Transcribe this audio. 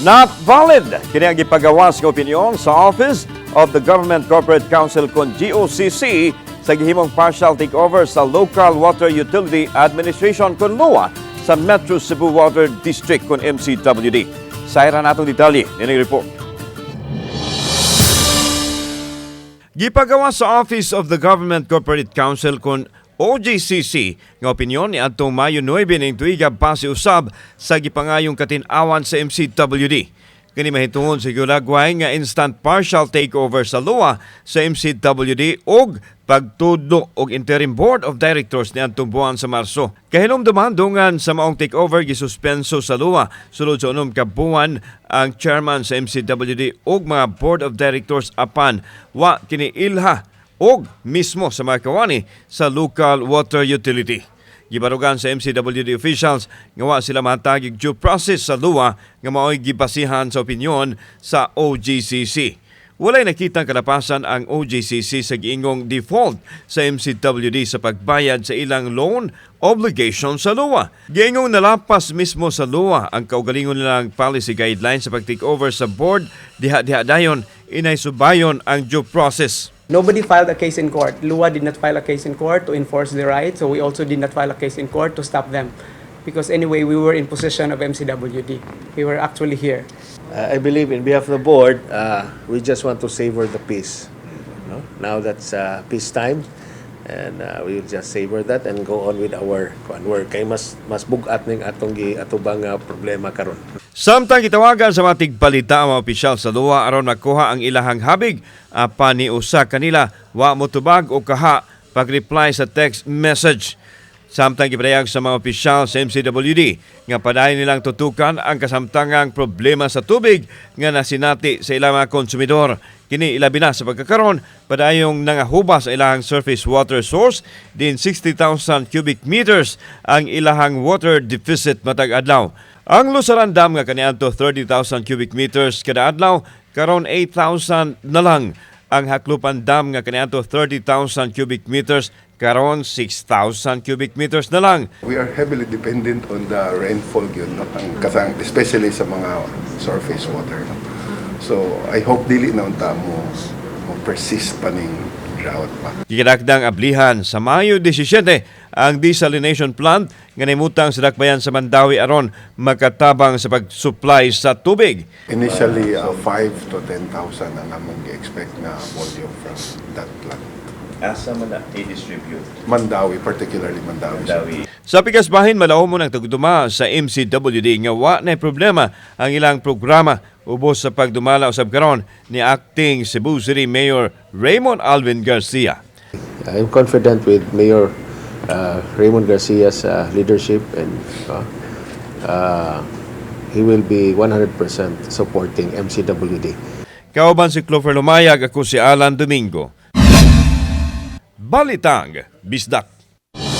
Not valid kini ang gipagawas nga opinyon sa Office of the Government Corporate Counsel kon GOCC sa gihimong partial takeover sa Local Water Utility Administration kon LWUA sa Metro Cebu Water District kon MCWD. Sayra natong detalye nining report. Gipagawas sa Office of the Government Corporate Counsel kon OGCC nga opinyon ni adtong Mayo 9 ning tuiga base usab sa gipangayong katin-awan sa MCWD. Kini mahitungod sa gulagway nga instant partial takeover sa LWUA sa MCWD og pagtudlo og interim board of directors ni adtong buwan sa Marso. Kahinumduman dungan sa maong takeover gisuspenso sa LWUA sulod sa unom ka buwan ang chairman sa MCWD og mga board of directors apan wa kini ilha og mismo sa mga kawani sa local water utility. Gibarugan sa MCWD officials nga wa sila matagig due process sa LWUA nga mao'y gibasihan sa opinyon sa OGCC. Walay nakitang kalapasan ang OGCC sa giingong default sa MCWD sa pagbayad sa ilang loan obligation sa LWUA. Giingong nalapas mismo sa LWUA ang kaugalingon nilang policy guidelines sa pag-take over sa board diha-diha dayon inay subayon ang due process. Nobody filed a case in court. LWUA did not file a case in court to enforce the right, so we also did not file a case in court to stop them. Because anyway, we were in possession of MCWD. We were actually here. I believe in behalf of the board, we just want to savor the peace. No? Now that's peace time, and we will just savor that and go on with our work. Kay mas bugat ning atong atubang problema karon. Samtang gitawagan sa mga tigbalita ang mga opisyal sa LWUA aron makuha ang ilahang habig, apan ni usa kanila wa motubag o kaha pag-reply sa text message. Samtang gipadayag sa mga opisyal sa MCWD nga padayon nilang tutukan ang kasamtangang problema sa tubig nga nasinati sa ilang mga konsumidor. Kini ilabi na sa pagkakaroon, padayong nangahubas sa ilahang surface water source din 60,000 cubic meters ang ilahang water deficit matag adlaw. Ang Lusaran Dam nga kaniadto 30,000 cubic meters kada adlaw, karon 8,000 na lang. Ang Haklupan Dam nga kaniadto 30,000 cubic meters, karon 6,000 cubic meters na lang. We are heavily dependent on the rainfall yun, no? Especially sa mga surface water. No? So I hope dili na unta mo persist pa ning drought pa. Gikadakdang ablihan sa Mayo 17 ang desalination plant nga nimutang sa dakbayan sa Mandawi aron makatabang sa pag-supply sa tubig. Initially 5 to 10,000 ang among gi-expect na volume from that plant. Asa man na i-distribute? Mandawi, particularly Mandawi. Sa Pigasbahin, malaw mo ng tagduma sa MCWD nga wa na problema ang ilang programa ubos sa pagdumala usab karon ni Acting Cebu City Mayor Raymond Alvin Garcia. I'm confident with Mayor Raymond Garcia's leadership, and he will be 100% supporting MCWD. Kauban si Clover Lumayag, ako si Alan Domingo. Balitang Bisdak.